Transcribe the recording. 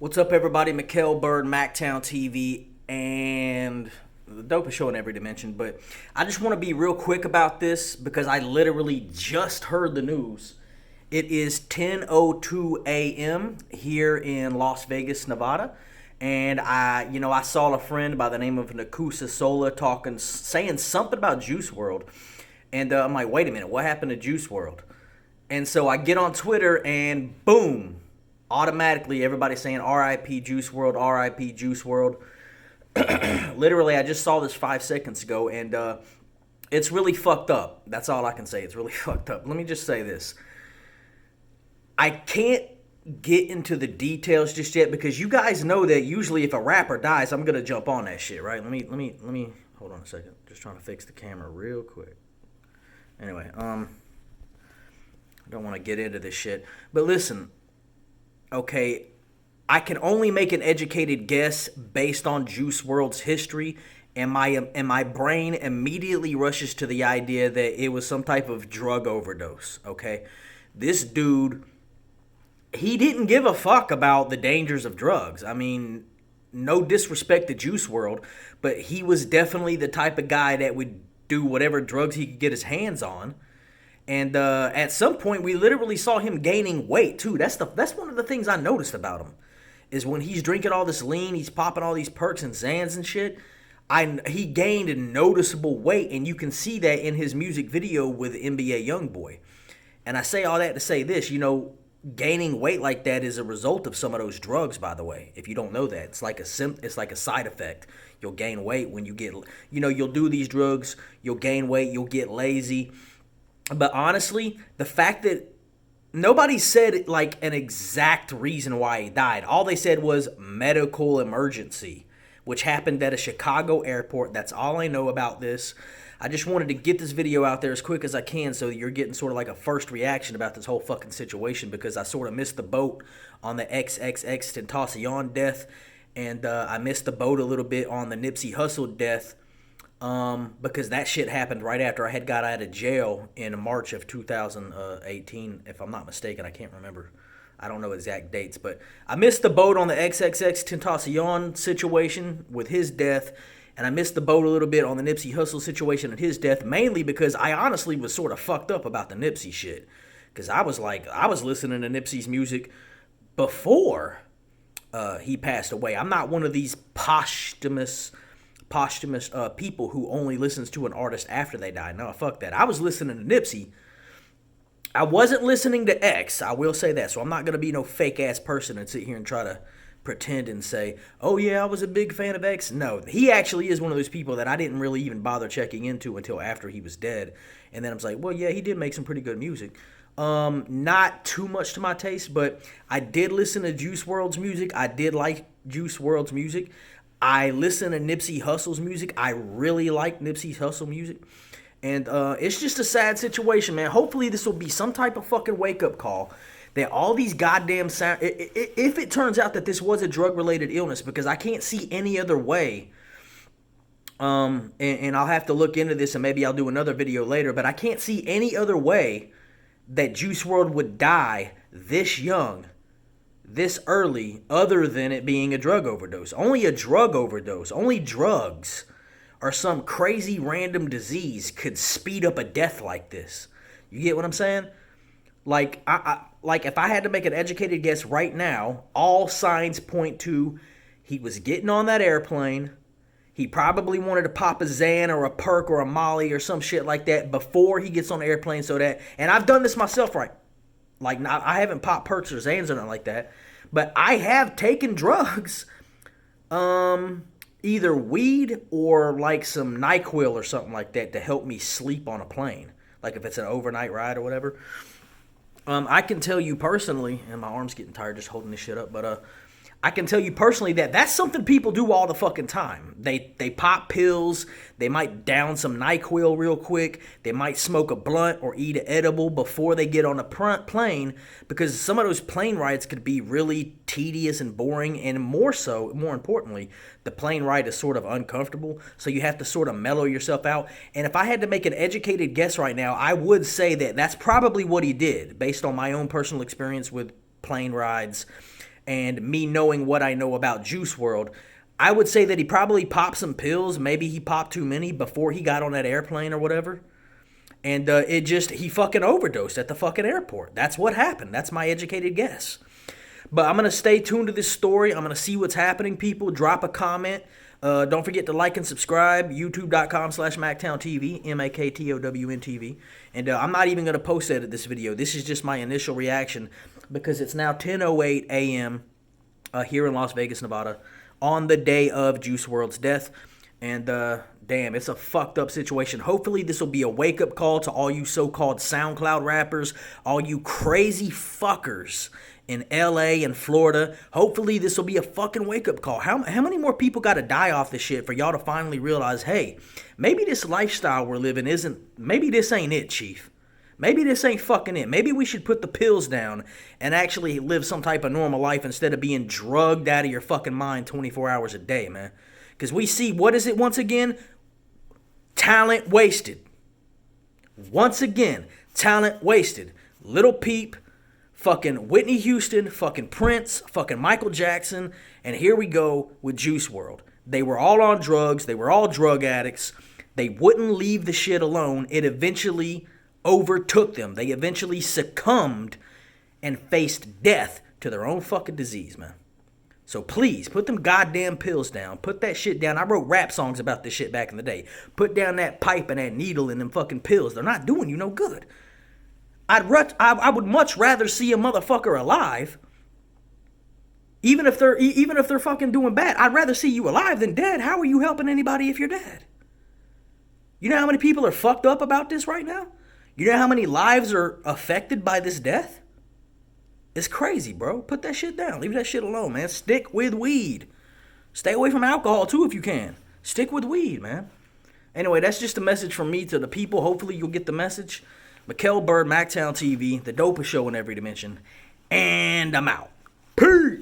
What's up, everybody? Mikkel Bird, Mactown TV, and the dopest show in every dimension. But I just want to be real quick about this because I literally just heard the news. It is 10:02 a.m. here in Las Vegas, Nevada, and I saw a friend by the name of Nakusa Sola saying something about Juice WRLD, and I'm like, wait a minute, what happened to Juice WRLD? And so I get on Twitter, and boom, automatically everybody's saying RIP Juice WRLD, RIP Juice WRLD. Literally, I just saw this 5 seconds ago, and it's really fucked up. That's all I can say. It's really fucked up. Let me just say this. I can't get into the details just yet because you guys know that usually if a rapper dies, I'm gonna jump on that shit, right? Let me hold on a second. Just trying to fix the camera real quick. Anyway, I don't want to get into this shit, but listen. Okay, I can only make an educated guess based on Juice WRLD's history, and my brain immediately rushes to the idea that it was some type of drug overdose. Okay, this dude, he didn't give a fuck about the dangers of drugs. I mean, no disrespect to Juice WRLD, but he was definitely the type of guy that would do whatever drugs he could get his hands on. And at some point, we literally saw him gaining weight too. That's one of the things I noticed about him, is when he's drinking all this lean, he's popping all these perks and Xans and shit. He gained a noticeable weight, and you can see that in his music video with NBA YoungBoy. And I say all that to say this, gaining weight like that is a result of some of those drugs. By the way, if you don't know that, it's like a side effect. You'll gain weight when you get, you'll do these drugs, you'll gain weight, you'll get lazy. But honestly, the fact that nobody said like an exact reason why he died. All they said was medical emergency, which happened at a Chicago airport. That's all I know about this. I just wanted to get this video out there as quick as I can so that you're getting sort of like a first reaction about this whole fucking situation, because I sort of missed the boat on the XXX death, and I missed the boat a little bit on the Nipsey Hussle death. Because that shit happened right after I had got out of jail in March of 2018, if I'm not mistaken. I can't remember. I don't know exact dates, but I missed the boat on the XXX situation with his death, and I missed the boat a little bit on the Nipsey Hussle situation and his death, mainly because I honestly was sort of fucked up about the Nipsey shit. Because I was listening to Nipsey's music before he passed away. I'm not one of these posthumous people who only listens to an artist after they die. No, fuck that. I was listening to Nipsey. I wasn't listening to X. I will say that. So I'm not going to be no fake ass person and sit here and try to pretend and say, oh yeah, I was a big fan of X. No, he actually is one of those people that I didn't really even bother checking into until after he was dead. And then I was like, well, yeah, he did make some pretty good music. Not too much to my taste, but I did listen to Juice WRLD's music. I did like Juice WRLD's music. I listen to Nipsey Hussle's music. I really like Nipsey Hussle music. And it's just a sad situation, man. Hopefully this will be some type of fucking wake-up call that all these goddamn sound... If it turns out that this was a drug-related illness, because I can't see any other way, and I'll have to look into this and maybe I'll do another video later, but I can't see any other way that Juice WRLD would die this young, this early, other than it being a drug overdose. Only a drug overdose, only drugs or some crazy random disease could speed up a death like this. You get what I'm saying? Like, like if I had to make an educated guess right now, all signs point to he was getting on that airplane. He probably wanted to pop a Xan or a perk or a Molly or some shit like that before he gets on the airplane, so that, and I've done this myself, right? Like, I haven't popped perks or Xans or nothing like that, but I have taken drugs, either weed or like some NyQuil or something like that to help me sleep on a plane, like if it's an overnight ride or whatever. I can tell you personally, and my arm's getting tired just holding this shit up, but I can tell you personally that that's something people do all the fucking time. They pop pills. They might down some NyQuil real quick. They might smoke a blunt or eat an edible before they get on a plane, because some of those plane rides could be really tedious and boring, and more importantly, the plane ride is sort of uncomfortable, so you have to sort of mellow yourself out. And if I had to make an educated guess right now, I would say that that's probably what he did, based on my own personal experience with plane rides and me knowing what I know about Juice WRLD, I would say that he probably popped some pills. Maybe he popped too many before he got on that airplane or whatever. And he fucking overdosed at the fucking airport. That's what happened. That's my educated guess. But I'm going to stay tuned to this story. I'm going to see what's happening, people. Drop a comment. Don't forget to like and subscribe. YouTube.com/MactownTV. MAKTOWNTV. And I'm not even going to post edit this video. This is just my initial reaction because it's now 10:08 a.m. Here in Las Vegas, Nevada, on the day of Juice WRLD's death. And damn, it's a fucked up situation. Hopefully this will be a wake-up call to all you so-called SoundCloud rappers, all you crazy fuckers in LA and Florida. Hopefully this will be a fucking wake-up call. How many more people got to die off this shit for y'all to finally realize, hey, maybe this lifestyle we're living maybe this ain't it, chief. Maybe this ain't fucking it. Maybe we should put the pills down and actually live some type of normal life instead of being drugged out of your fucking mind 24 hours a day, man. Because we see, what is it once again? Talent wasted. Once again, talent wasted. Lil Peep, fucking Whitney Houston, fucking Prince, fucking Michael Jackson, and here we go with Juice WRLD. They were all on drugs. They were all drug addicts. They wouldn't leave the shit alone. It eventually overtook them. They eventually succumbed and faced death to their own fucking disease, man. So please, put them goddamn pills down. Put that shit down. I wrote rap songs about this shit back in the day. Put down that pipe and that needle and them fucking pills. They're not doing you no good. I would much rather see a motherfucker alive, even if they're fucking doing bad. I'd rather see you alive than dead. How are you helping anybody if you're dead? You know how many people are fucked up about this right now? You know how many lives are affected by this death? It's crazy, bro. Put that shit down. Leave that shit alone, man. Stick with weed. Stay away from alcohol, too, if you can. Stick with weed, man. Anyway, that's just a message from me to the people. Hopefully, you'll get the message. Misspelled, MacTown TV, the dopest show in every dimension. And I'm out. Peace.